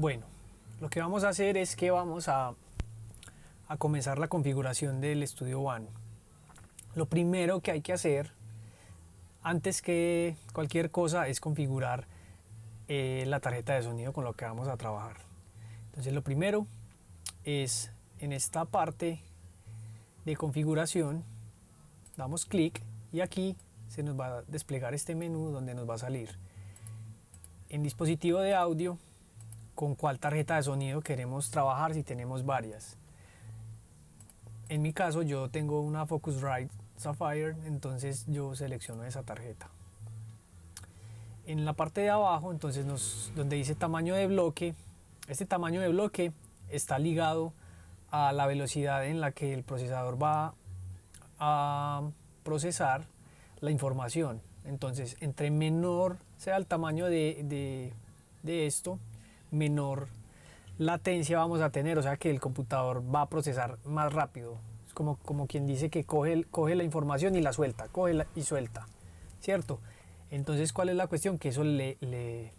Bueno, lo que vamos a hacer es que vamos a comenzar la configuración del Studio One. Lo primero que hay que hacer, antes que cualquier cosa, es configurar la tarjeta de sonido con lo que vamos a trabajar. Entonces lo primero es en esta parte de configuración, damos clic y aquí se nos va a desplegar este menú donde nos va a salir en dispositivo de audio con cuál tarjeta de sonido queremos trabajar, si tenemos varias. En mi caso yo tengo una Focusrite Sapphire, entonces yo selecciono esa tarjeta. En la parte de abajo, entonces donde dice tamaño de bloque, este tamaño de bloque está ligado a la velocidad en la que el procesador va a procesar la información. Entonces, entre menor sea el tamaño de esto, menor latencia vamos a tener, o sea que el computador va a procesar más rápido. Es como quien dice que coge la información y la suelta, y suelta, ¿cierto? Entonces, ¿cuál es la cuestión? Que eso le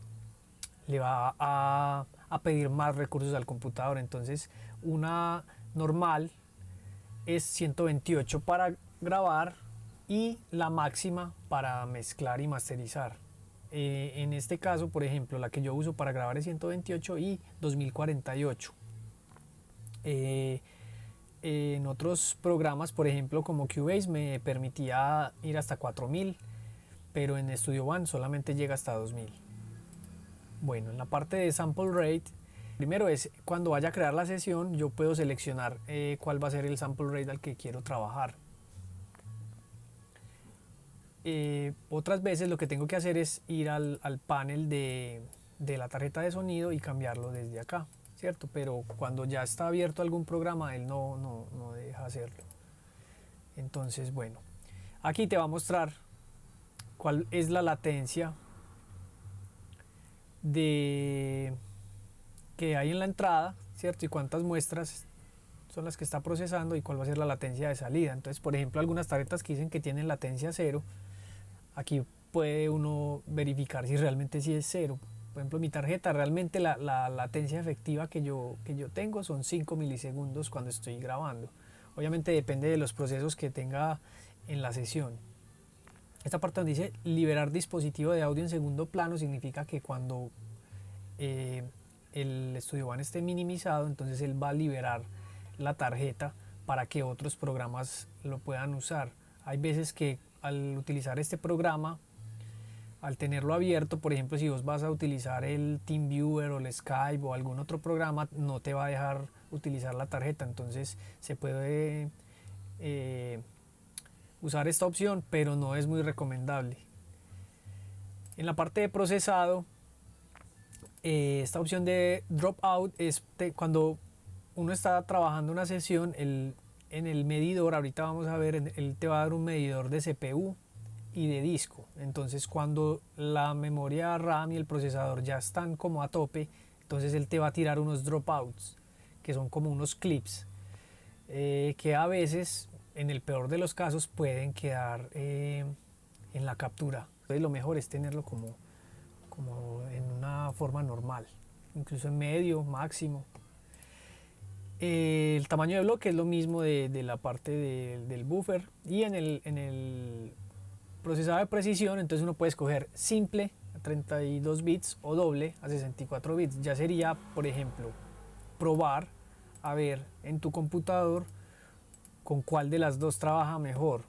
va a pedir más recursos al computador. Entonces, una normal es 128 para grabar y la máxima para mezclar y masterizar. En este caso, por ejemplo, la que yo uso para grabar es 128 y 2048. En otros programas, por ejemplo como Cubase, me permitía ir hasta 4000, pero en Studio One solamente llega hasta 2000. Bueno, en la parte de sample rate, primero es cuando vaya a crear la sesión, yo puedo seleccionar cuál va a ser el sample rate al que quiero trabajar. Otras veces lo que tengo que hacer es ir al panel de la tarjeta de sonido y cambiarlo desde acá, ¿cierto? Pero cuando ya está abierto algún programa, él no deja hacerlo. Entonces, bueno, aquí te va a mostrar cuál es la latencia que hay en la entrada, ¿cierto? Y cuántas muestras son las que está procesando y cuál va a ser la latencia de salida. Entonces, por ejemplo, algunas tarjetas que dicen que tienen latencia 0, aquí puede uno verificar si realmente sí es 0. Por ejemplo, mi tarjeta, realmente la latencia efectiva que yo tengo son 5 milisegundos cuando estoy grabando. Obviamente depende de los procesos que tenga en la sesión. Esta parte donde dice liberar dispositivo de audio en segundo plano significa que cuando el Studio One esté minimizado, entonces él va a liberar la tarjeta para que otros programas lo puedan usar. Hay veces que al utilizar este programa, al tenerlo abierto, por ejemplo, si vos vas a utilizar el TeamViewer o el Skype o algún otro programa, no te va a dejar utilizar la tarjeta. Entonces se puede usar esta opción, pero no es muy recomendable. En la parte de procesado, esta opción de dropout es cuando uno está trabajando una sesión, en el medidor, ahorita vamos a ver, él te va a dar un medidor de CPU y de disco. Entonces cuando la memoria RAM y el procesador ya están como a tope, entonces él te va a tirar unos dropouts, que son como unos clips, que a veces, en el peor de los casos, pueden quedar en la captura. Entonces lo mejor es tenerlo como en una forma normal, incluso en medio, máximo. El tamaño de bloque es lo mismo de la parte del buffer, y en el procesador de precisión, entonces uno puede escoger simple a 32 bits o doble a 64 bits. Ya sería, por ejemplo, probar a ver en tu computador con cuál de las dos trabaja mejor.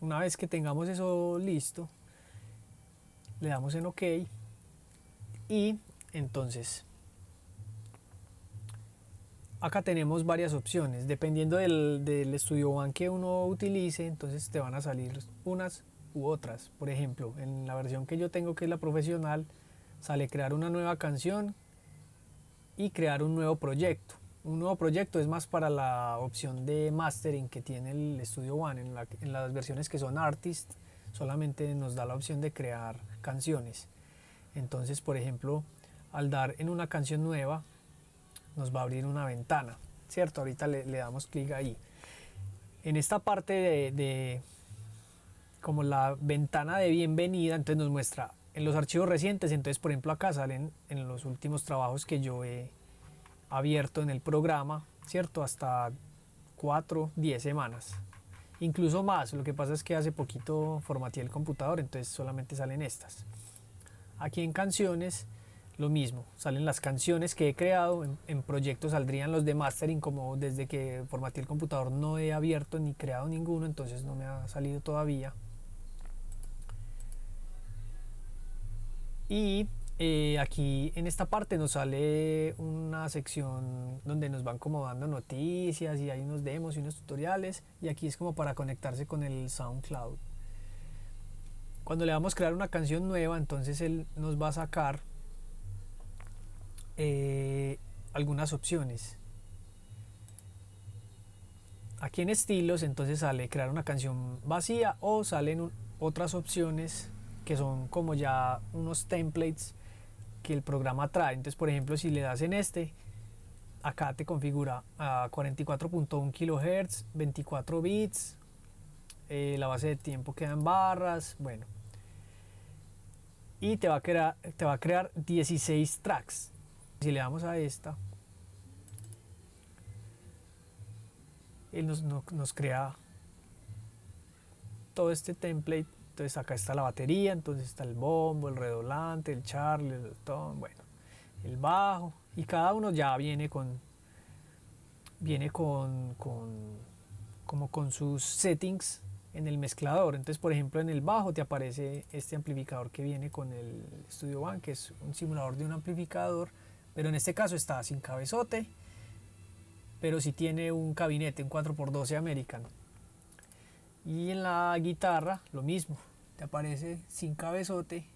Una vez que tengamos eso listo, le damos en OK y entonces acá tenemos varias opciones dependiendo del Studio One que uno utilice. Entonces te van a salir unas u otras. Por ejemplo, en la versión que yo tengo, que es la profesional, sale crear una nueva canción y crear un nuevo proyecto. Un nuevo proyecto es más para la opción de mastering que tiene el Studio One. En las versiones que son Artist solamente nos da la opción de crear canciones. Entonces, por ejemplo, al dar en una canción nueva, nos va a abrir una ventana, ¿cierto? Ahorita le damos clic ahí. En esta parte de como la ventana de bienvenida, entonces nos muestra en los archivos recientes. Entonces, por ejemplo, acá salen en los últimos trabajos que yo he abierto en el programa, ¿cierto? Hasta 4, 10 semanas, incluso más. Lo que pasa es que hace poquito formateé el computador, entonces solamente salen estas. Aquí en canciones lo mismo, salen las canciones que he creado. En proyectos saldrían los de mastering, como desde que formateé el computador no he abierto ni creado ninguno, entonces no me ha salido todavía. Y aquí en esta parte nos sale una sección donde nos van como dando noticias y hay unos demos y unos tutoriales, y aquí es como para conectarse con el SoundCloud. Cuando le vamos a crear una canción nueva, entonces él nos va a sacar algunas opciones. Aquí en estilos entonces sale crear una canción vacía, o salen otras opciones que son como ya unos templates que el programa trae. Entonces, por ejemplo, si le das en este, acá te configura a 44.1 kHz, 24 bits, la base de tiempo queda en barras, bueno, y te va a crear 16 tracks. Si le damos a esta, él nos crea todo este template. Entonces acá está la batería, entonces está el bombo, el redoblante, el charle, el tom, bueno, el bajo, y cada uno ya viene como con sus settings en el mezclador. Entonces, por ejemplo, en el bajo te aparece este amplificador que viene con el Studio One, que es un simulador de un amplificador, pero en este caso está sin cabezote, pero sí tiene un gabinete, un 4x12 American. Y en la guitarra lo mismo, te aparece sin cabezote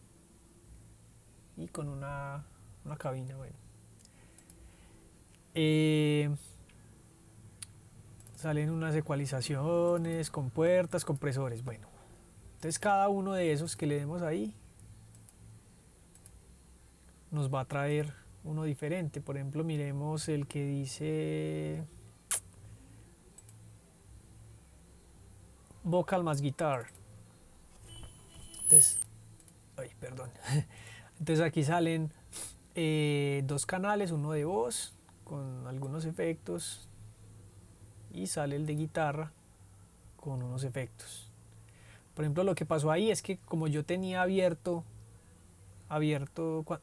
y con una cabina. Bueno, salen unas ecualizaciones con puertas, compresores. Bueno, entonces cada uno de esos que le demos ahí nos va a traer uno diferente. Por ejemplo, miremos el que dice vocal más guitar. Entonces, ay, perdón. Entonces aquí salen dos canales, uno de voz con algunos efectos, y sale el de guitarra con unos efectos. Por ejemplo, lo que pasó ahí es que como yo tenía abierto,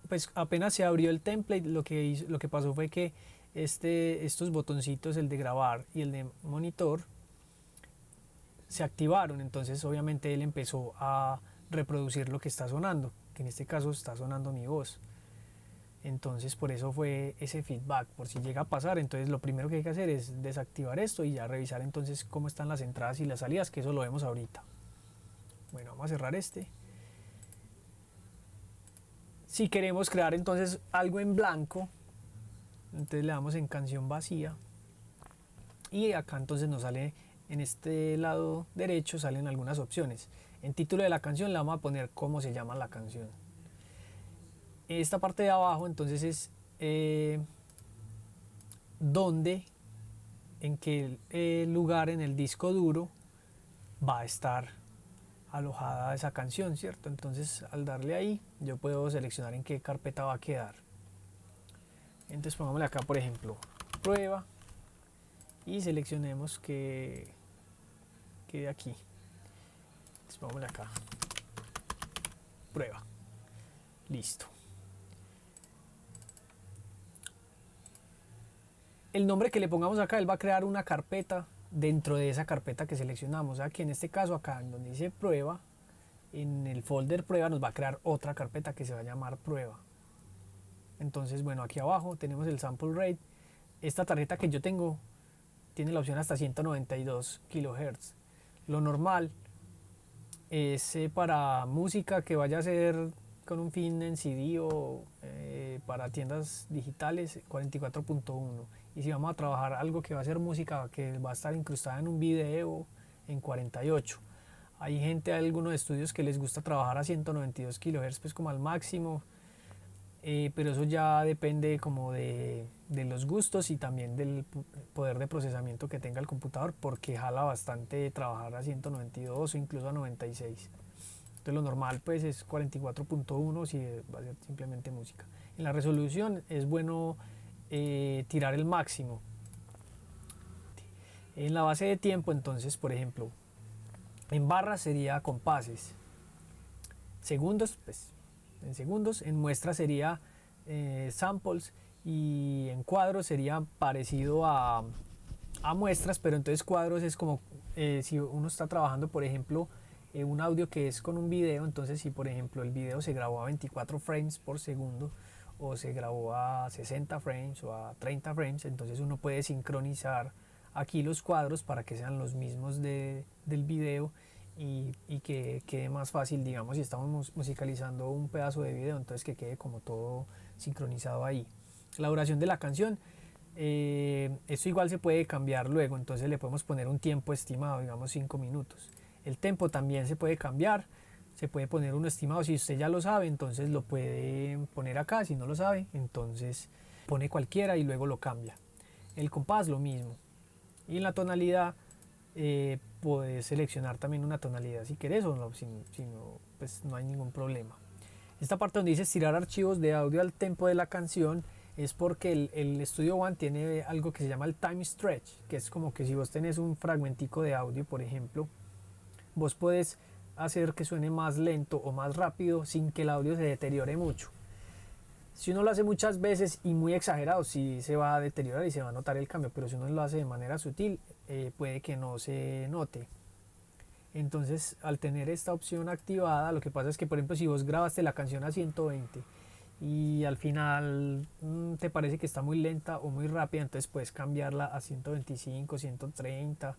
pues apenas se abrió el template, lo que pasó fue que estos botoncitos, el de grabar y el de monitor, se activaron. Entonces obviamente él empezó a reproducir lo que está sonando, que en este caso está sonando mi voz. Entonces por eso fue ese feedback. Por si llega a pasar, entonces lo primero que hay que hacer es desactivar esto y ya revisar entonces cómo están las entradas y las salidas, que eso lo vemos ahorita. Bueno, vamos a cerrar este. Si queremos crear entonces algo en blanco, entonces le damos en canción vacía, y acá entonces nos sale, en este lado derecho salen algunas opciones. En título de la canción le vamos a poner cómo se llama la canción. Esta parte de abajo entonces es dónde, en qué lugar en el disco duro va a estar alojada esa canción, ¿cierto? Entonces al darle ahí yo puedo seleccionar en qué carpeta va a quedar. Entonces pongámosle acá, por ejemplo, prueba, y seleccionemos que quede aquí. Entonces pongámosle acá, prueba, listo. El nombre que le pongamos acá, él va a crear una carpeta dentro de esa carpeta que seleccionamos. Aquí en este caso, acá en donde dice prueba, en el folder prueba nos va a crear otra carpeta que se va a llamar prueba. Entonces, bueno, aquí abajo tenemos el sample rate. Esta tarjeta que yo tengo tiene la opción hasta 192 kHz. Lo normal es para música que vaya a ser con un fin en CD o para tiendas digitales, 44.1. Y si vamos a trabajar algo que va a ser música que va a estar incrustada en un video, en 48. Hay gente, algunos estudios que les gusta trabajar a 192 kHz pues como al máximo, pero eso ya depende como de los gustos y también del poder de procesamiento que tenga el computador, porque jala bastante trabajar a 192 o incluso a 96. Entonces lo normal pues es 44.1 si va a ser simplemente música. En la resolución es bueno tirar el máximo. En la base de tiempo, entonces, por ejemplo, en barras sería compases. Segundos, pues en segundos. En muestras sería samples. Y en cuadros sería parecido a muestras, pero entonces cuadros es como si uno está trabajando, por ejemplo, un audio que es con un video. Entonces si por ejemplo el video se grabó a 24 frames por segundo o se grabó a 60 frames o a 30 frames, entonces uno puede sincronizar aquí los cuadros para que sean los mismos del video y que quede más fácil, digamos, si estamos musicalizando un pedazo de video, entonces que quede como todo sincronizado ahí. La duración de la canción, esto igual se puede cambiar luego, entonces le podemos poner un tiempo estimado, digamos 5 minutos. El tempo también se puede cambiar, se puede poner uno estimado. Si usted ya lo sabe, entonces lo puede poner acá. Si no lo sabe, entonces pone cualquiera y luego lo cambia. El compás lo mismo. Y en la tonalidad puedes seleccionar también una tonalidad si querés o no, si no, pues no hay ningún problema. Esta parte donde dice estirar archivos de audio al tempo de la canción es porque el Studio One tiene algo que se llama el time stretch, que es como que si vos tenés un fragmentico de audio, por ejemplo, vos podés hacer que suene más lento o más rápido sin que el audio se deteriore mucho. Si uno lo hace muchas veces y muy exagerado, sí se va a deteriorar y se va a notar el cambio, pero si uno lo hace de manera sutil, puede que no se note. Entonces, al tener esta opción activada, lo que pasa es que, por ejemplo, si vos grabaste la canción a 120 y al final te parece que está muy lenta o muy rápida, entonces puedes cambiarla a 125, 130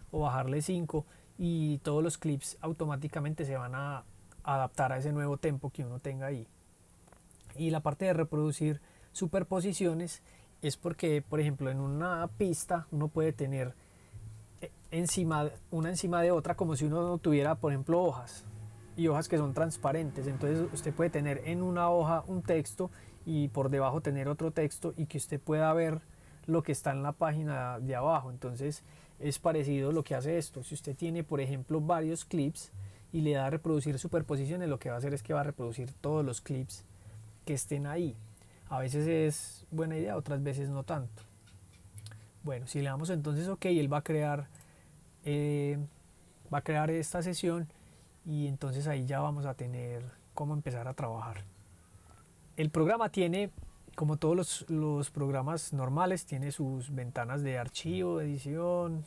o bajarle 5 y todos los clips automáticamente se van a adaptar a ese nuevo tempo que uno tenga ahí. Y la parte de reproducir superposiciones es porque, por ejemplo, en una pista uno puede tener una encima de otra, como si uno tuviera, por ejemplo, hojas y hojas que son transparentes. Entonces usted puede tener en una hoja un texto y por debajo tener otro texto y que usted pueda ver lo que está en la página de abajo. Entonces es parecido lo que hace esto. Si usted tiene, por ejemplo, varios clips y le da a reproducir superposiciones, lo que va a hacer es que va a reproducir todos los clips que estén ahí. A veces es buena idea, otras veces no tanto. Bueno, si le damos entonces OK, él va a crear esta sesión y entonces ahí ya vamos a tener cómo empezar a trabajar. El programa tiene, como todos los programas normales, tiene sus ventanas de archivo, de edición,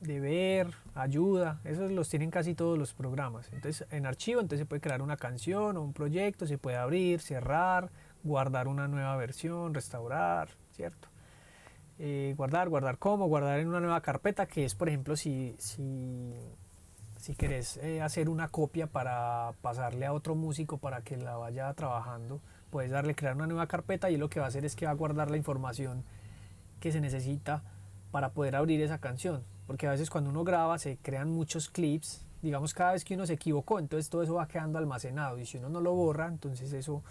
de ver, ayuda. Esos los tienen casi todos los programas. Entonces en archivo entonces se puede crear una canción o un proyecto, se puede abrir, cerrar, guardar una nueva versión, restaurar, ¿cierto? Guardar como, guardar en una nueva carpeta, que es por ejemplo si querés hacer una copia para pasarle a otro músico para que la vaya trabajando, puedes darle crear una nueva carpeta y lo que va a hacer es que va a guardar la información que se necesita para poder abrir esa canción, porque a veces cuando uno graba se crean muchos clips, digamos cada vez que uno se equivocó, entonces todo eso va quedando almacenado y si uno no lo borra, entonces eso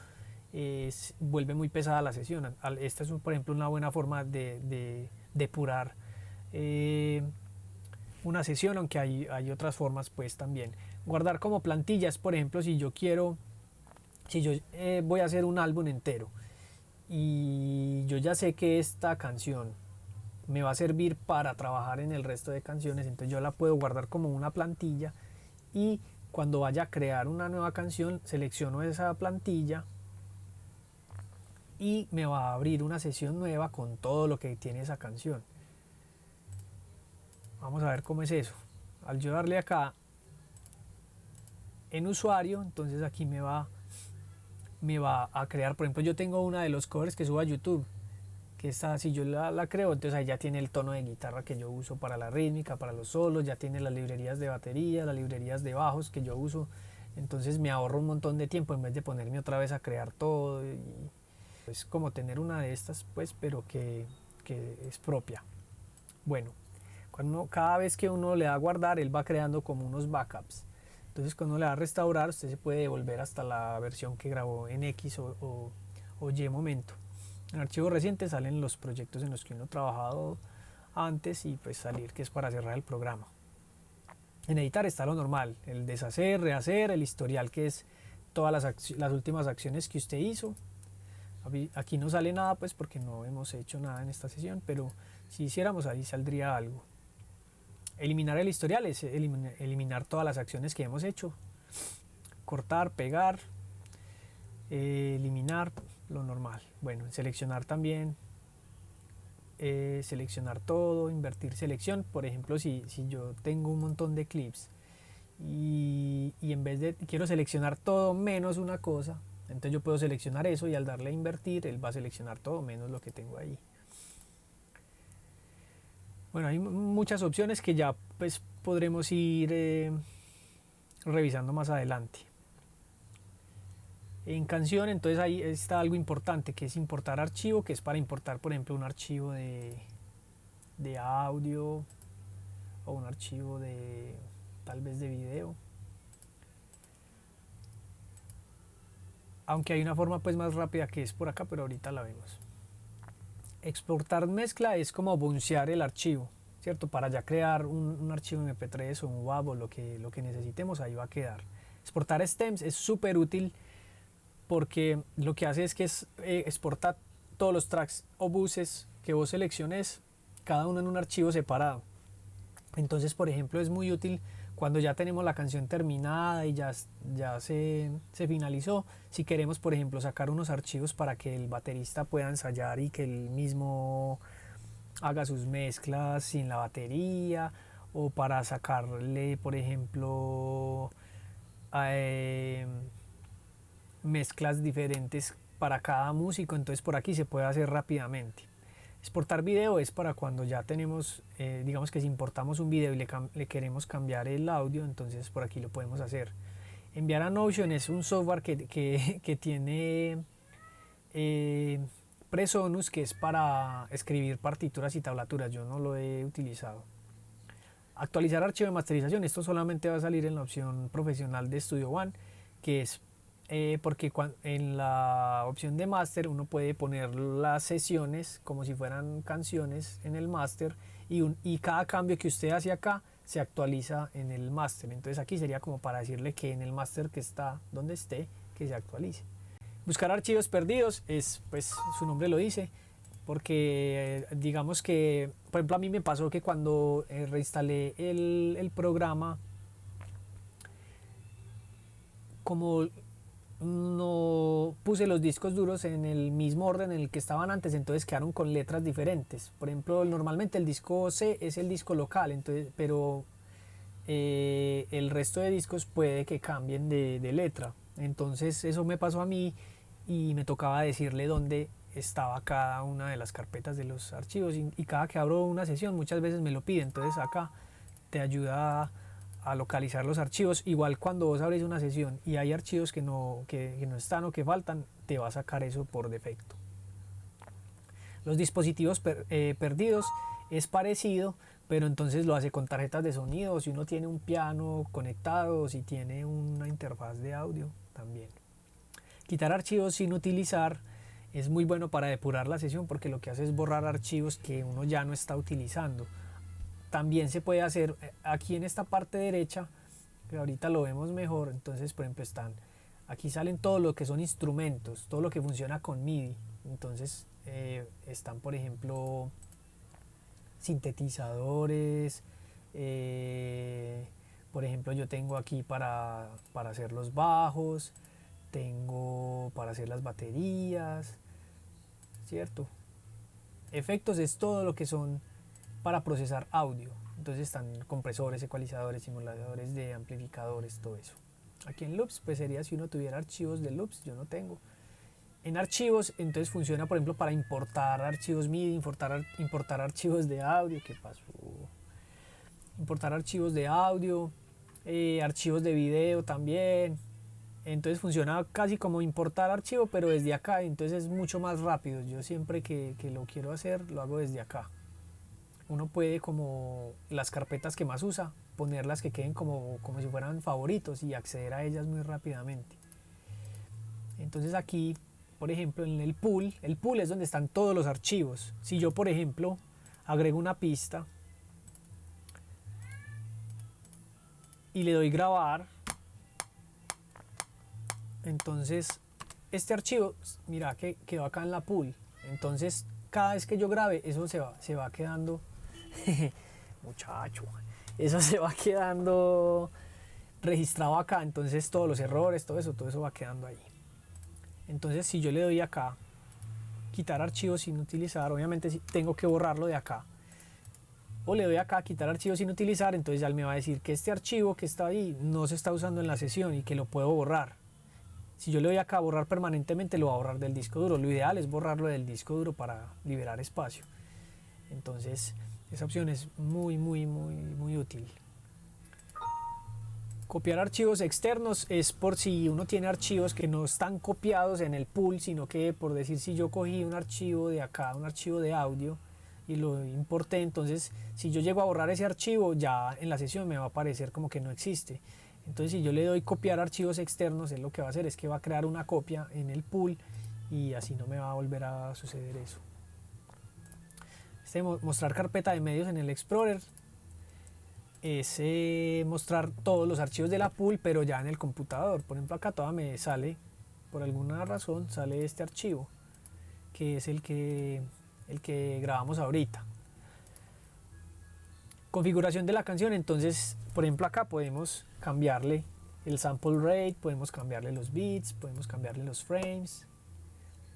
vuelve muy pesada la sesión. Esta es por ejemplo una buena forma de depurar una sesión, aunque hay otras formas pues también. Guardar como plantillas, por ejemplo, si yo voy a hacer un álbum entero y yo ya sé que esta canción me va a servir para trabajar en el resto de canciones, entonces yo la puedo guardar como una plantilla y cuando vaya a crear una nueva canción selecciono esa plantilla y me va a abrir una sesión nueva con todo lo que tiene esa canción. Vamos a ver cómo es eso. Al yo darle acá en usuario, entonces aquí me va a crear, por ejemplo, yo tengo una de los covers que subo a YouTube, que esta, si yo la creo, entonces ahí ya tiene el tono de guitarra que yo uso para la rítmica, para los solos, ya tiene las librerías de batería, las librerías de bajos que yo uso, entonces me ahorro un montón de tiempo en vez de ponerme otra vez a crear todo. Y es como tener una de estas, pues, pero que es propia. Bueno, cada vez que uno le da a guardar, él va creando como unos backups. Entonces cuando le da a restaurar, usted se puede devolver hasta la versión que grabó en X o Y momento. En archivos recientes salen los proyectos en los que uno ha trabajado antes y pues salir, que es para cerrar el programa. En editar está lo normal, el deshacer, rehacer, el historial, que es todas las últimas acciones que usted hizo. Aquí no sale nada pues porque no hemos hecho nada en esta sesión, pero si hiciéramos ahí saldría algo. Eliminar el historial es eliminar todas las acciones que hemos hecho. Cortar, pegar, eliminar, lo normal. Bueno, seleccionar también, seleccionar todo, invertir selección. Por ejemplo, si yo tengo un montón de clips y en vez de quiero seleccionar todo menos una cosa, entonces yo puedo seleccionar eso y al darle a invertir él va a seleccionar todo menos lo que tengo ahí. Bueno, hay muchas opciones que ya pues podremos ir revisando más adelante. En canción, entonces ahí está algo importante, que es importar archivo, que es para importar, por ejemplo, un archivo de audio o un archivo de tal vez de video. Aunque hay una forma pues más rápida que es por acá, pero ahorita la vemos. Exportar mezcla es como bouncear el archivo, ¿cierto? Para ya crear un archivo MP3 o un WAV o lo que necesitemos, ahí va a quedar. Exportar stems es súper útil porque lo que hace es que exporta todos los tracks o buses que vos selecciones, cada uno en un archivo separado. Entonces, por ejemplo, es muy útil cuando ya tenemos la canción terminada y ya se finalizó. Si queremos, por ejemplo, sacar unos archivos para que el baterista pueda ensayar y que él mismo haga sus mezclas sin la batería, o para sacarle, por ejemplo, mezclas diferentes para cada músico, entonces por aquí se puede hacer rápidamente. Exportar video es para cuando ya tenemos, digamos que si importamos un video y le queremos cambiar el audio, entonces por aquí lo podemos hacer. Enviar a Notion es un software que tiene Presonus, que es para escribir partituras y tablaturas. Yo no lo he utilizado. Actualizar archivo de masterización, esto solamente va a salir en la opción profesional de Studio One, que es porque en la opción de master uno puede poner las sesiones como si fueran canciones en el master, y cada cambio que usted hace acá se actualiza en el master. Entonces aquí sería como para decirle que en el master que está donde esté, que se actualice. Buscar archivos perdidos es, pues su nombre lo dice, porque digamos que, por ejemplo, a mí me pasó que cuando reinstalé el programa, como no puse los discos duros en el mismo orden en el que estaban antes, entonces quedaron con letras diferentes. Por ejemplo, normalmente el disco C es el disco local, entonces, pero el resto de discos puede que cambien de letra. Entonces eso me pasó a mí y me tocaba decirle dónde estaba cada una de las carpetas de los archivos, y cada que abro una sesión muchas veces me lo pide, entonces acá te ayuda a localizar los archivos. Igual cuando vos abrís una sesión y hay archivos que no están o que faltan, te va a sacar eso por defecto. Los dispositivos perdidos es parecido, pero entonces lo hace con tarjetas de sonido, si uno tiene un piano conectado, si tiene una interfaz de audio también. Quitar archivos sin utilizar es muy bueno para depurar la sesión, porque lo que hace es borrar archivos que uno ya no está utilizando. También se puede hacer aquí en esta parte derecha, que ahorita lo vemos mejor. Entonces, por ejemplo, aquí salen todo lo que son instrumentos, todo lo que funciona con MIDI. Entonces están, por ejemplo, sintetizadores, por ejemplo, yo tengo aquí para hacer los bajos, tengo para hacer las baterías, ¿cierto? Efectos es todo lo que son para procesar audio. Entonces están compresores, ecualizadores, simuladores de amplificadores, todo eso. Aquí en loops, pues sería si uno tuviera archivos de loops, yo no tengo. En archivos, entonces funciona, por ejemplo, para importar archivos MIDI, importar archivos de audio. ¿Qué pasó? Importar archivos de audio, archivos de video también. Entonces funciona casi como importar archivo, pero desde acá, entonces es mucho más rápido. Yo siempre que lo quiero hacer, lo hago desde acá. Uno puede, como las carpetas que más usa, ponerlas que queden como si fueran favoritos y acceder a ellas muy rápidamente. Entonces aquí, por ejemplo, en el pool es donde están todos los archivos. Si yo, por ejemplo, agrego una pista, y le doy grabar. Entonces este archivo, mira que quedó acá en la pool. Entonces cada vez que yo grabe, eso se va quedando muchacho, eso se va quedando registrado acá. Entonces todos los errores, todo eso va quedando ahí. Entonces si yo le doy acá quitar archivos sin utilizar, obviamente tengo que borrarlo de acá, o le doy acá quitar archivos sin utilizar, entonces ya me va a decir que este archivo que está ahí no se está usando en la sesión y que lo puedo borrar. Si yo le doy acá a borrar permanentemente, lo va a borrar del disco duro. Lo ideal es borrarlo del disco duro para liberar espacio. Entonces esa opción es muy útil. Copiar archivos externos es por si uno tiene archivos que no están copiados en el pool, sino que, por decir, si yo cogí un archivo de acá, un archivo de audio, y lo importé, entonces si yo llego a borrar ese archivo, ya en la sesión me va a aparecer como que no existe. Entonces si yo le doy copiar archivos externos, él lo que va a hacer es que va a crear una copia en el pool y así no me va a volver a suceder eso. Mostrar carpeta de medios en el Explorer es mostrar todos los archivos de la pool, pero ya en el computador. Por ejemplo, acá todavía me sale, por alguna razón, sale este archivo, que es el que grabamos ahorita. Configuración de la canción. Entonces, por ejemplo, acá podemos cambiarle el sample rate, podemos cambiarle los beats, podemos cambiarle los frames,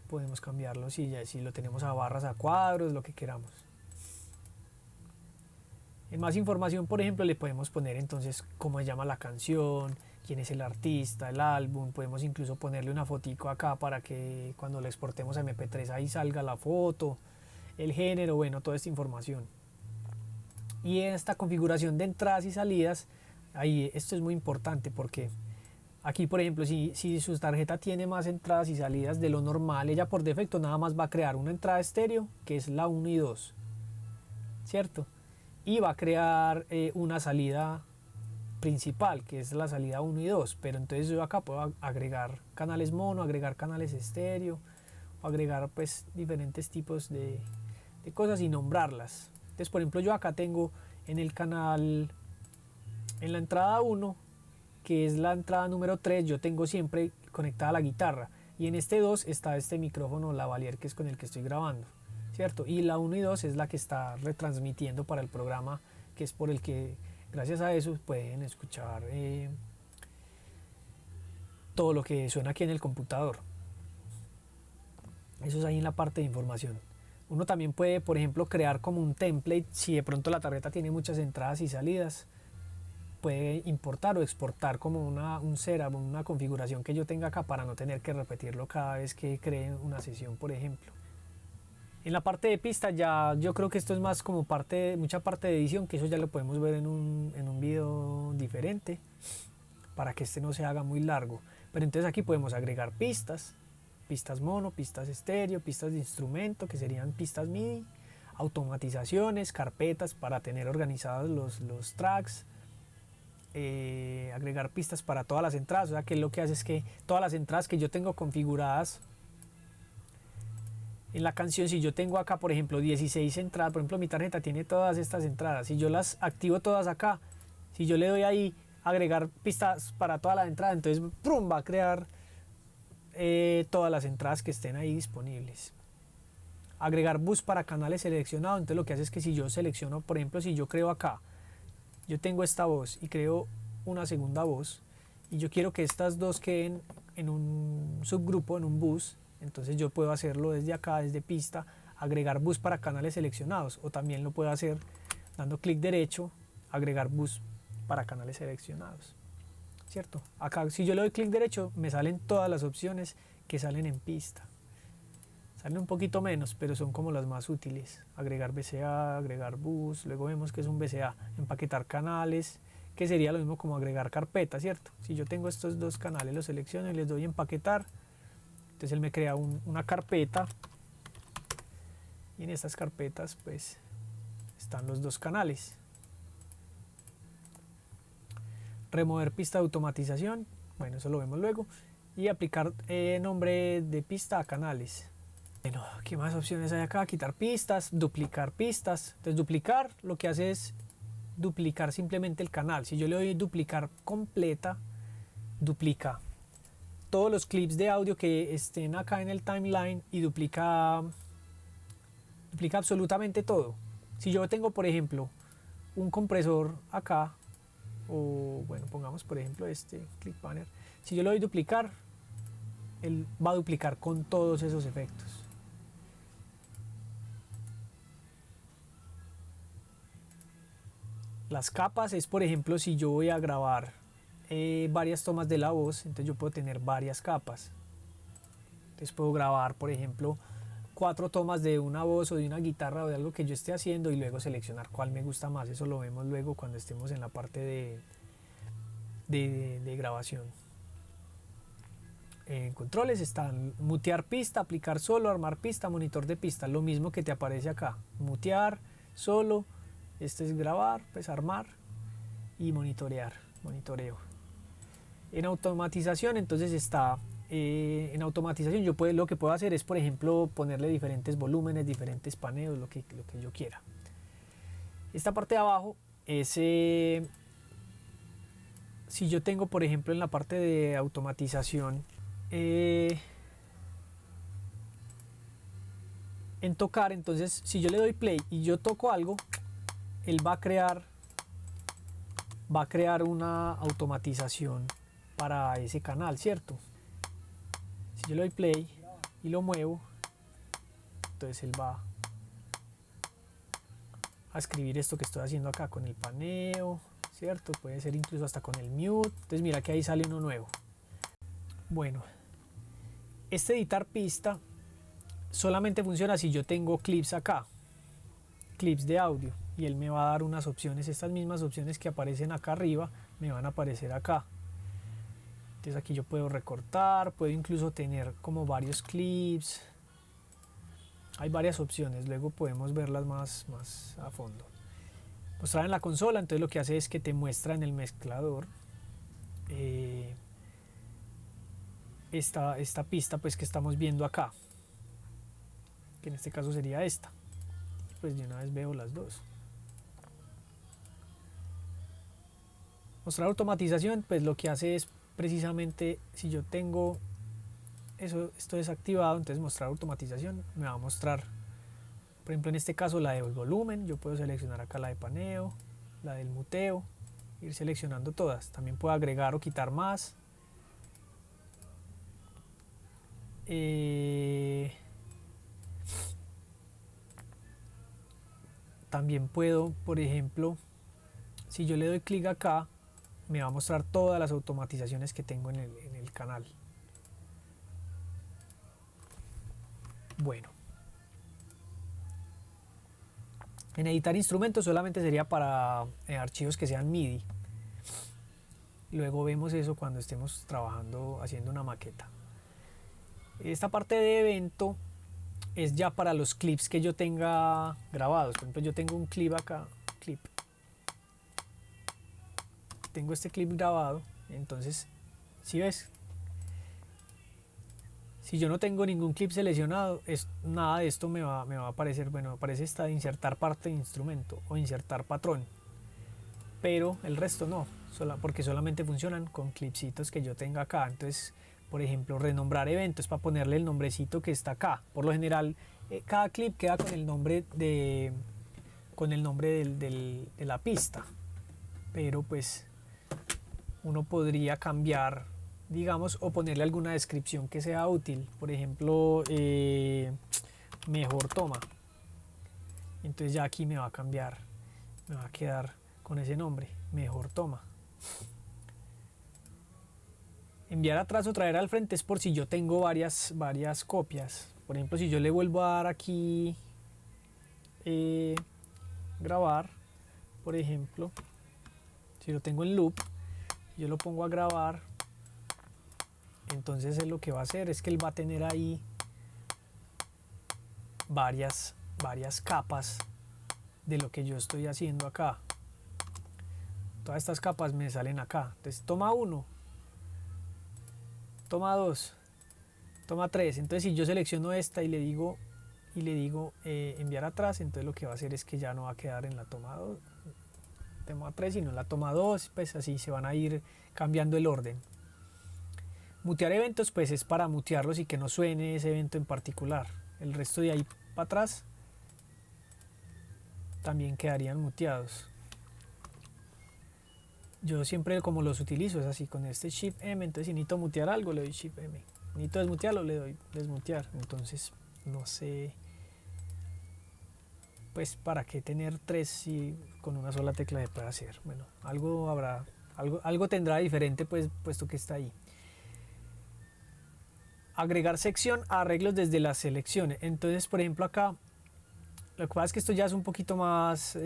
podemos cambiarlo si lo tenemos a barras, a cuadros, lo que queramos. En más información, por ejemplo, le podemos poner entonces cómo se llama la canción, quién es el artista, el álbum. Podemos incluso ponerle una fotico acá para que cuando lo exportemos a MP3 ahí salga la foto, el género, bueno, toda esta información. Y en esta configuración de entradas y salidas, ahí esto es muy importante porque aquí, por ejemplo, si su tarjeta tiene más entradas y salidas de lo normal, ella por defecto nada más va a crear una entrada estéreo, que es la 1 y 2, ¿cierto? Y va a crear una salida principal, que es la salida 1 y 2, pero entonces yo acá puedo agregar canales mono, agregar canales estéreo, o agregar pues diferentes tipos de cosas y nombrarlas. Entonces, por ejemplo, yo acá tengo en el canal, en la entrada 1, que es la entrada número 3, yo tengo siempre conectada la guitarra, y en este 2 está este micrófono lavalier, que es con el que estoy grabando, ¿cierto? Y la 1 y 2 es la que está retransmitiendo para el programa, que es por el que gracias a eso pueden escuchar todo lo que suena aquí en el computador. Eso es ahí en la parte de información. Uno también puede, por ejemplo, crear como un template. Si de pronto la tarjeta tiene muchas entradas y salidas, puede importar o exportar como un setup, una configuración que yo tenga acá para no tener que repetirlo cada vez que cree una sesión, por ejemplo. En la parte de pista ya yo creo que esto es más como mucha parte de edición, que eso ya lo podemos ver en un video diferente para que este no se haga muy largo. Pero entonces aquí podemos agregar pistas mono, pistas estéreo, pistas de instrumento, que serían pistas MIDI, automatizaciones, carpetas para tener organizados los tracks, agregar pistas para todas las entradas. O sea que lo que hace es que todas las entradas que yo tengo configuradas en la canción, si yo tengo acá por ejemplo 16 entradas, por ejemplo mi tarjeta tiene todas estas entradas, si yo las activo todas acá, si yo le doy ahí agregar pistas para toda la entrada, entonces ¡prum!, va a crear todas las entradas que estén ahí disponibles. Agregar bus para canales seleccionados. Entonces lo que hace es que si yo selecciono, por ejemplo, si yo creo acá, yo tengo esta voz y creo una segunda voz y yo quiero que estas dos queden en un subgrupo, en un bus, entonces yo puedo hacerlo desde acá, desde pista, agregar bus para canales seleccionados, o también lo puedo hacer dando clic derecho, agregar bus para canales seleccionados, ¿cierto? Acá si yo le doy clic derecho me salen todas las opciones que salen en pista. Salen un poquito menos, pero son como las más útiles. Agregar VCA, agregar bus, luego vemos que es un VCA, empaquetar canales, que sería lo mismo como agregar carpeta, ¿cierto? Si yo tengo estos dos canales, los selecciono y les doy empaquetar, entonces él me crea una carpeta, y en estas carpetas pues están los dos canales. Remover pista de automatización, bueno, eso lo vemos luego, y aplicar nombre de pista a canales. Bueno, ¿qué más opciones hay acá? Quitar pistas, duplicar pistas. Entonces duplicar lo que hace es duplicar simplemente el canal. Si yo le doy duplicar completa, duplica todos los clips de audio que estén acá en el timeline y duplica absolutamente todo. Si yo tengo, por ejemplo, un compresor acá, o bueno, pongamos por ejemplo este clip banner, si yo le doy duplicar, él va a duplicar con todos esos efectos. Las capas es, por ejemplo, si yo voy a grabar varias tomas de la voz, entonces yo puedo tener varias capas. Entonces puedo grabar, por ejemplo, 4 tomas de una voz o de una guitarra o de algo que yo esté haciendo y luego seleccionar cuál me gusta más. Eso lo vemos luego cuando estemos en la parte de grabación. En controles están mutear pista, aplicar solo, armar pista, monitor de pista, lo mismo que te aparece acá, mutear, solo, este es grabar, pues armar y monitorear, monitoreo. En automatización entonces está, en automatización yo lo que puedo hacer es, por ejemplo, ponerle diferentes volúmenes, diferentes paneos, lo que yo quiera. Esta parte de abajo es, si yo tengo, por ejemplo, en la parte de automatización, en tocar, entonces si yo le doy play y yo toco algo, él va a crear una automatización para ese canal, ¿cierto? Si yo le doy play y lo muevo, entonces él va a escribir esto que estoy haciendo acá con el paneo, ¿cierto? Puede ser incluso hasta con el mute. Entonces mira que ahí sale uno nuevo. Bueno, este editar pista solamente funciona si yo tengo clips acá, clips de audio, y él me va a dar unas opciones. Estas mismas opciones que aparecen acá arriba me van a aparecer acá. Entonces aquí yo puedo recortar, puedo incluso tener como varios clips. Hay varias opciones, luego podemos verlas más a fondo. Mostrar en la consola, entonces lo que hace es que te muestra en el mezclador esta pista pues que estamos viendo acá, que en este caso sería esta. Pues de una vez veo las dos. Mostrar automatización, pues lo que hace es precisamente, si yo tengo esto desactivado, entonces mostrar automatización me va a mostrar, por ejemplo en este caso la del volumen. Yo puedo seleccionar acá la de paneo, la del muteo, ir seleccionando todas. También puedo agregar o quitar más. También puedo, por ejemplo, si yo le doy clic acá, me va a mostrar todas las automatizaciones que tengo en el canal. Bueno, en editar instrumentos solamente sería para archivos que sean MIDI. Luego vemos eso cuando estemos trabajando haciendo una maqueta. Esta parte de evento es ya para los clips que yo tenga grabados. Por ejemplo, yo tengo un clip acá, tengo este clip grabado, entonces si ves, si yo no tengo ningún clip seleccionado, nada de esto me va a aparecer. Bueno, me aparece esta de insertar parte de instrumento o insertar patrón, pero el resto no, porque solamente funcionan con clipsitos que yo tenga acá. Entonces, por ejemplo, renombrar eventos para ponerle el nombrecito que está acá. Por lo general, cada clip queda con el nombre de la pista, pero pues uno podría cambiar, digamos, o ponerle alguna descripción que sea útil. Por ejemplo, mejor toma. Entonces ya aquí me va a cambiar, me va a quedar con ese nombre, mejor toma. Enviar atrás o traer al frente es por si yo tengo varias copias. Por ejemplo, si yo le vuelvo a dar aquí grabar, por ejemplo, si lo tengo en loop, yo lo pongo a grabar, entonces él lo que va a hacer es que él va a tener ahí varias capas de lo que yo estoy haciendo acá. Todas estas capas me salen acá. Entonces toma 1, toma 2, toma 3. Entonces si yo selecciono esta y le digo enviar atrás, entonces lo que va a hacer es que ya no va a quedar en la toma 2, toma 3 y no la toma 2, pues así se van a ir cambiando el orden. Mutear eventos pues es para mutearlos y que no suene ese evento en particular. El resto de ahí para atrás también quedarían muteados. Yo siempre como los utilizo es así, con este Shift M, entonces si necesito mutear algo le doy Shift M. Necesito desmutearlo, le doy desmutear. Entonces no sé pues para qué tener 3 si con una sola tecla se puede hacer. Bueno, algo habrá, algo tendrá diferente pues puesto que está ahí. Agregar sección a arreglos desde las selecciones. Entonces por ejemplo acá, lo que pasa es que esto ya es un poquito más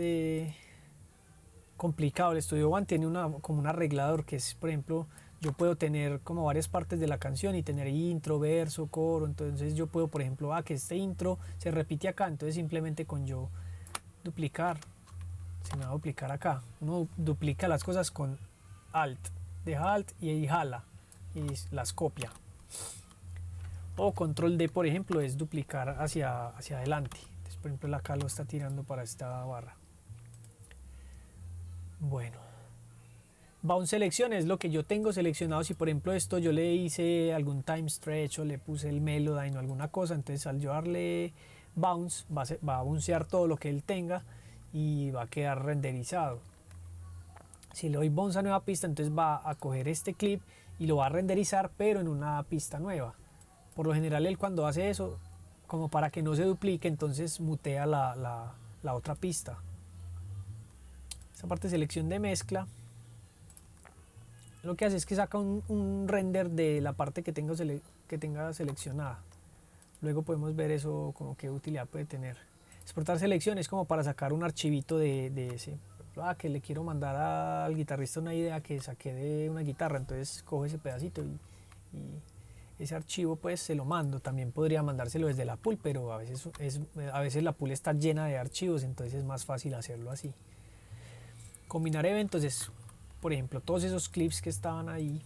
complicado. El Studio One tiene como un arreglador que es, por ejemplo, yo puedo tener como varias partes de la canción y tener intro, verso, coro. Entonces yo puedo, por ejemplo, que este intro se repite acá, entonces simplemente con yo duplicar, se me va a duplicar acá. Uno duplica las cosas con Alt, deja Alt y ahí jala y las copia. O Control D, por ejemplo, es duplicar hacia adelante. Entonces, por ejemplo, acá lo está tirando para esta barra. Bueno, bound selection es lo que yo tengo seleccionado. Si por ejemplo esto yo le hice algún time stretch o le puse el melodyne o alguna cosa, entonces al yo darle bounce va a bouncear todo lo que él tenga y va a quedar renderizado. Si le doy bounce a nueva pista, entonces va a coger este clip y lo va a renderizar, pero en una pista nueva. Por lo general él cuando hace eso, como para que no se duplique, entonces mutea la otra pista. Esta parte de selección de mezcla lo que hace es que saca un render de la parte que tenga seleccionada. Luego podemos ver eso, como qué utilidad puede tener. Exportar selección es como para sacar un archivito de ese. Que le quiero mandar al guitarrista una idea que saqué de una guitarra, entonces cojo ese pedacito y ese archivo pues se lo mando. También podría mandárselo desde la pool, pero a veces la pool está llena de archivos, entonces es más fácil hacerlo así. Combinar eventos es, por ejemplo, todos esos clips que estaban ahí,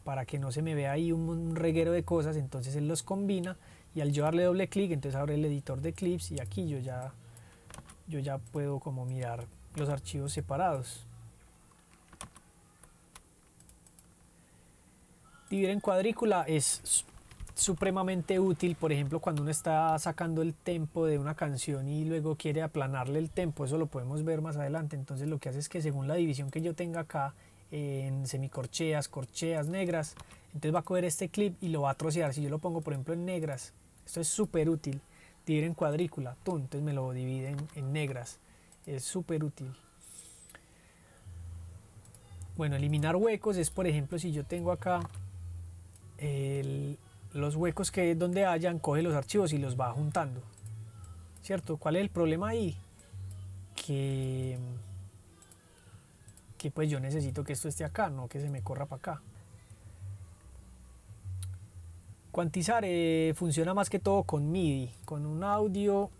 para que no se me vea ahí un reguero de cosas, entonces él los combina y al yo darle doble clic, entonces abre el editor de clips y aquí yo ya puedo como mirar los archivos separados. Dividir en cuadrícula es supremamente útil, por ejemplo, cuando uno está sacando el tempo de una canción y luego quiere aplanarle el tempo. Eso lo podemos ver más adelante. Entonces lo que hace es que según la división que yo tenga acá en semicorcheas, corcheas, negras, entonces va a coger este clip y lo va a trocear. Si yo lo pongo por ejemplo en negras, esto es súper útil. Dividir en cuadrícula, entonces me lo divide en negras, es súper útil. Bueno, eliminar huecos es, por ejemplo, si yo tengo acá los huecos que donde hayan, coge los archivos y los va juntando, ¿cierto? ¿Cuál es el problema ahí? Que pues yo necesito que esto esté acá, no que se me corra para acá. Cuantizar funciona más que todo con MIDI. Con un audio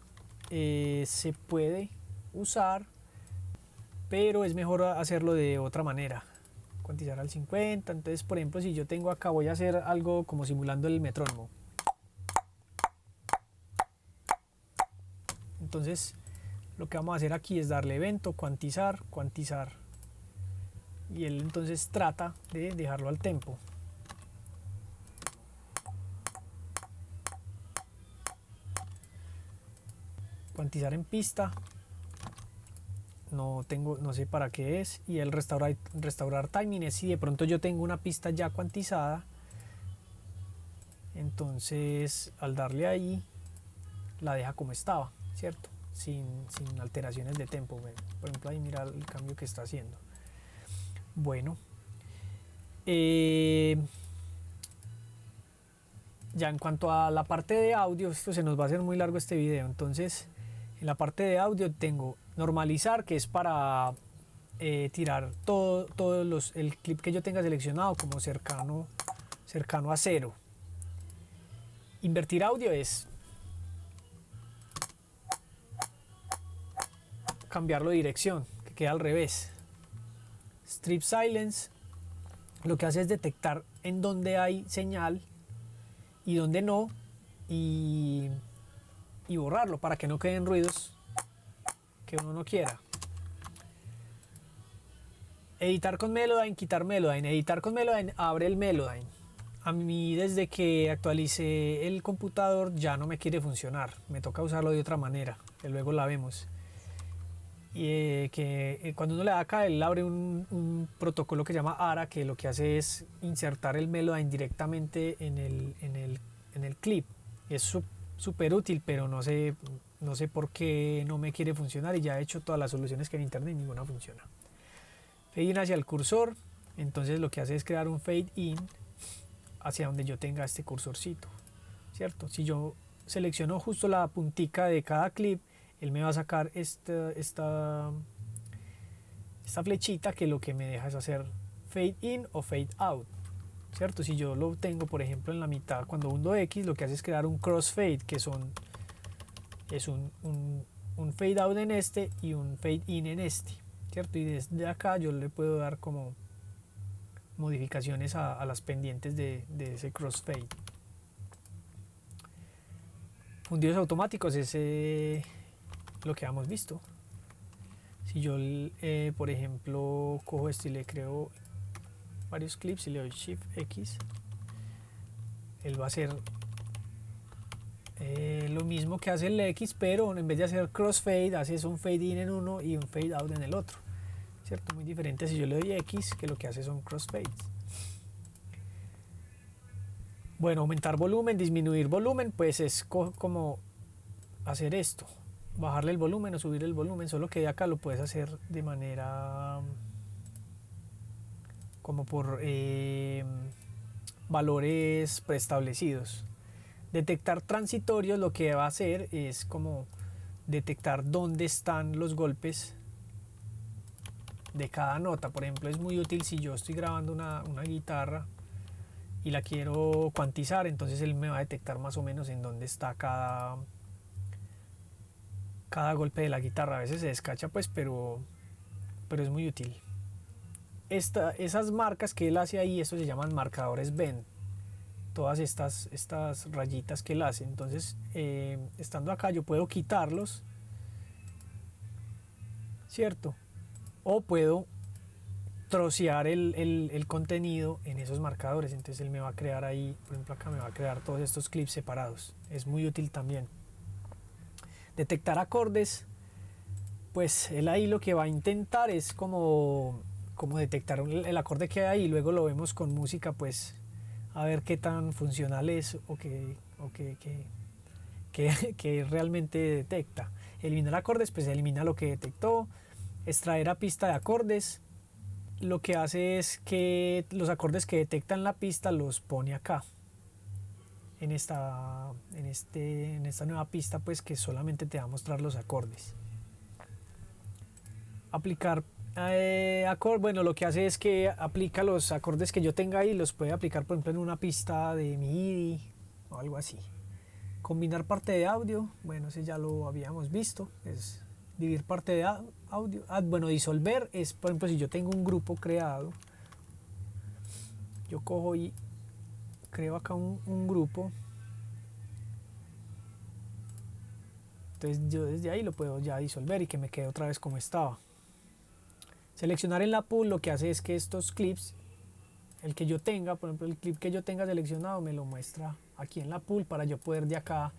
se puede usar, pero es mejor hacerlo de otra manera. Cuantizar al 50, entonces por ejemplo si yo tengo acá, voy a hacer algo como simulando el metrónomo. Entonces lo que vamos a hacer aquí es darle evento, cuantizar, cuantizar, y él entonces trata de dejarlo al tempo. Cuantizar en pista, no sé para qué es, y el restaurar timing es si de pronto yo tengo una pista ya cuantizada, entonces al darle ahí la deja como estaba, cierto, sin alteraciones de tempo. Bueno, por ejemplo ahí mira el cambio que está haciendo. Bueno, ya en cuanto a la parte de audio, esto se nos va a hacer muy largo este video, entonces en la parte de audio tengo normalizar, que es para tirar el clip que yo tenga seleccionado como cercano a cero. Invertir audio es cambiarlo de dirección, que queda al revés. Strip silence lo que hace es detectar en dónde hay señal y dónde no, y borrarlo para que no queden ruidos que uno no quiera. Editar con Melodyne, quitar Melodyne. Editar con Melodyne abre el Melodyne. A mí desde que actualicé el computador ya no me quiere funcionar. Me toca usarlo de otra manera, que luego la vemos. Y cuando uno le da acá, él abre un protocolo que se llama ARA, que lo que hace es insertar el Melodyne directamente en el clip. Es súper útil, pero no sé por qué no me quiere funcionar y ya he hecho todas las soluciones que en internet y ninguna funciona. Fade in hacia el cursor, entonces lo que hace es crear un fade in hacia donde yo tenga este cursorcito, ¿cierto? Si yo selecciono justo la puntica de cada clip, él me va a sacar esta flechita que lo que me deja es hacer fade in o fade out, ¿cierto? Si yo lo tengo, por ejemplo, en la mitad, cuando hundo X, lo que hace es crear un crossfade, que es un fade out en este y un fade in en este, ¿cierto? Y desde acá yo le puedo dar como modificaciones a las pendientes de ese crossfade. Fundidos automáticos es lo que hemos visto. Si yo, por ejemplo, cojo esto y le creo varios clips y le doy Shift X, él va a hacer lo mismo que hace el X, pero en vez de hacer crossfade, hace un fade in en uno y un fade out en el otro, ¿cierto? Muy diferente si yo le doy X, que lo que hace son crossfades. Bueno, aumentar volumen, disminuir volumen, pues es como hacer esto, bajarle el volumen o subir el volumen, solo que de acá lo puedes hacer de manera como por valores preestablecidos. Detectar transitorios lo que va a hacer es como detectar dónde están los golpes de cada nota. Por ejemplo, es muy útil si yo estoy grabando una guitarra y la quiero cuantizar, entonces él me va a detectar más o menos en dónde está cada golpe de la guitarra. A veces se descacha pues, pero es muy útil. Esas marcas que él hace ahí, eso se llaman marcadores bend, todas estas rayitas que él hace. Entonces estando acá yo puedo quitarlos, cierto, o puedo trocear el contenido en esos marcadores. Entonces él me va a crear ahí, por ejemplo acá me va a crear todos estos clips separados. Es muy útil también. Detectar acordes, pues él ahí lo que va a intentar es como detectar el acorde que hay y luego lo vemos con música, pues a ver qué tan funcional es o que realmente detecta. Eliminar acordes, pues elimina lo que detectó. Extraer a pista de acordes, lo que hace es que los acordes que detectan la pista los pone acá en esta nueva pista, pues que solamente te va a mostrar los acordes. Aplicar bueno, lo que hace es que aplica los acordes que yo tenga ahí, los puede aplicar por ejemplo en una pista de MIDI o algo así. Combinar parte de audio, bueno, ese ya lo habíamos visto, es dividir parte de audio. Bueno, disolver es, por ejemplo, si yo tengo un grupo creado, yo cojo y creo acá un grupo, entonces yo desde ahí lo puedo ya disolver y que me quede otra vez como estaba. Seleccionar en la pool lo que hace es que estos clips, el que yo tenga, por ejemplo el clip que yo tenga seleccionado, me lo muestra aquí en la pool para yo poder de acá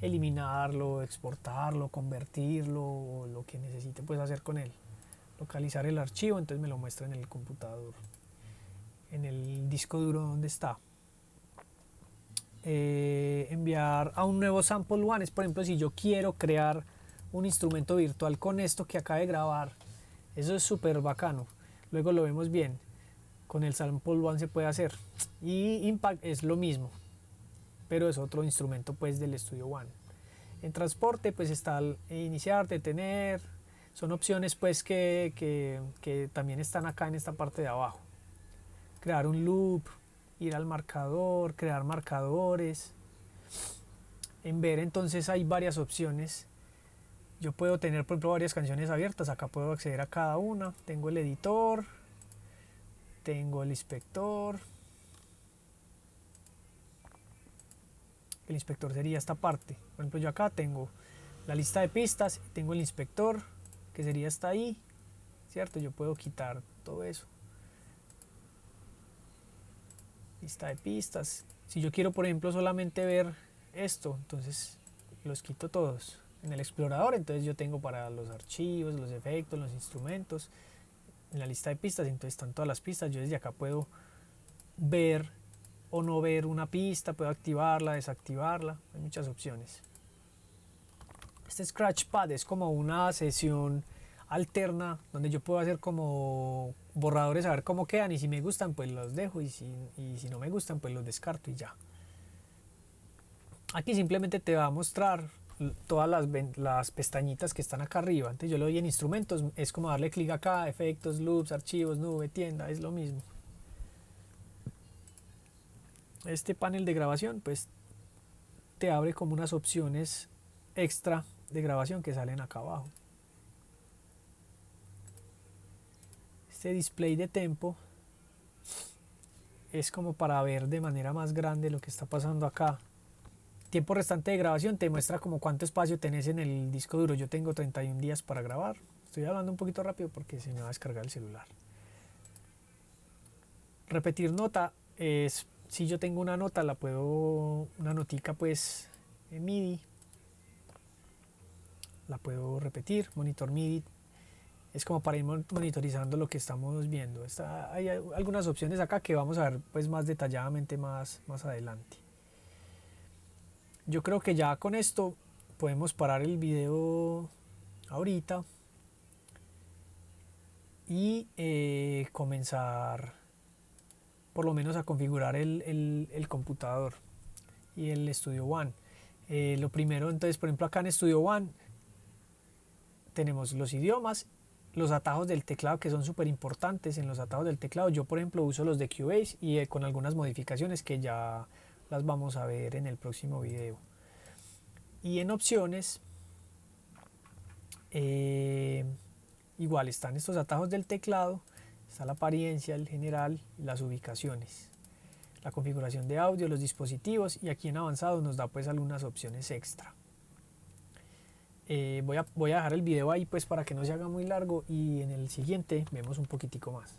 eliminarlo, exportarlo, convertirlo o lo que necesite pues hacer con él. Localizar el archivo, entonces me lo muestra en el computador, en el disco duro donde está. Enviar a un nuevo sample one, es por ejemplo si yo quiero crear un instrumento virtual con esto que acabo de grabar. Eso es súper bacano, luego lo vemos bien. Con el sample one se puede hacer. Y Impact es lo mismo, pero es otro instrumento pues del Studio One. En transporte pues está el iniciar, detener, son opciones pues que también están acá en esta parte de abajo. Crear un loop, ir al marcador, crear marcadores. En ver entonces hay varias opciones. Yo puedo tener por ejemplo varias canciones abiertas, acá puedo acceder a cada una. Tengo el editor, tengo el inspector. El inspector sería esta parte. Por ejemplo, yo acá tengo la lista de pistas, tengo el inspector, que sería esta ahí, ¿cierto? Yo puedo quitar todo eso. Lista de pistas. Si yo quiero, por ejemplo, solamente ver esto, entonces los quito todos. En el explorador, entonces yo tengo para los archivos, los efectos, los instrumentos, en la lista de pistas, entonces están todas las pistas. Yo desde acá puedo ver o no ver una pista, puedo activarla, desactivarla, hay muchas opciones. Este Scratchpad es como una sesión alterna donde yo puedo hacer como borradores a ver cómo quedan, y si me gustan pues los dejo, y si no me gustan pues los descarto y ya. Aquí simplemente te va a mostrar todas las pestañitas que están acá arriba. Entonces yo le doy en instrumentos, es como darle clic acá, efectos, loops, archivos, nube, tienda, es lo mismo. Este panel de grabación pues te abre como unas opciones extra de grabación que salen acá abajo. Este display de tempo es como para ver de manera más grande lo que está pasando acá. Tiempo restante de grabación te muestra como cuánto espacio tenés en el disco duro. Yo tengo 31 días para grabar. Estoy hablando un poquito rápido porque se me va a descargar el celular. Repetir nota es, si yo tengo una nota, la puedo, una notica pues en MIDI, la puedo repetir. Monitor MIDI es como para ir monitorizando lo que estamos viendo. Hay algunas opciones acá que vamos a ver pues más detalladamente más adelante. Yo creo que ya con esto podemos parar el video ahorita y comenzar por lo menos a configurar el computador y el Studio One. Lo primero, entonces, por ejemplo, acá en Studio One tenemos los idiomas, los atajos del teclado, que son súper importantes. En los atajos del teclado yo, por ejemplo, uso los de Cubase, y con algunas modificaciones que ya las vamos a ver en el próximo video. Y en opciones igual están estos atajos del teclado, está la apariencia, el general, las ubicaciones, la configuración de audio, los dispositivos, y aquí en avanzado nos da pues algunas opciones extra. Voy a dejar el video ahí pues para que no se haga muy largo, y en el siguiente vemos un poquitico más.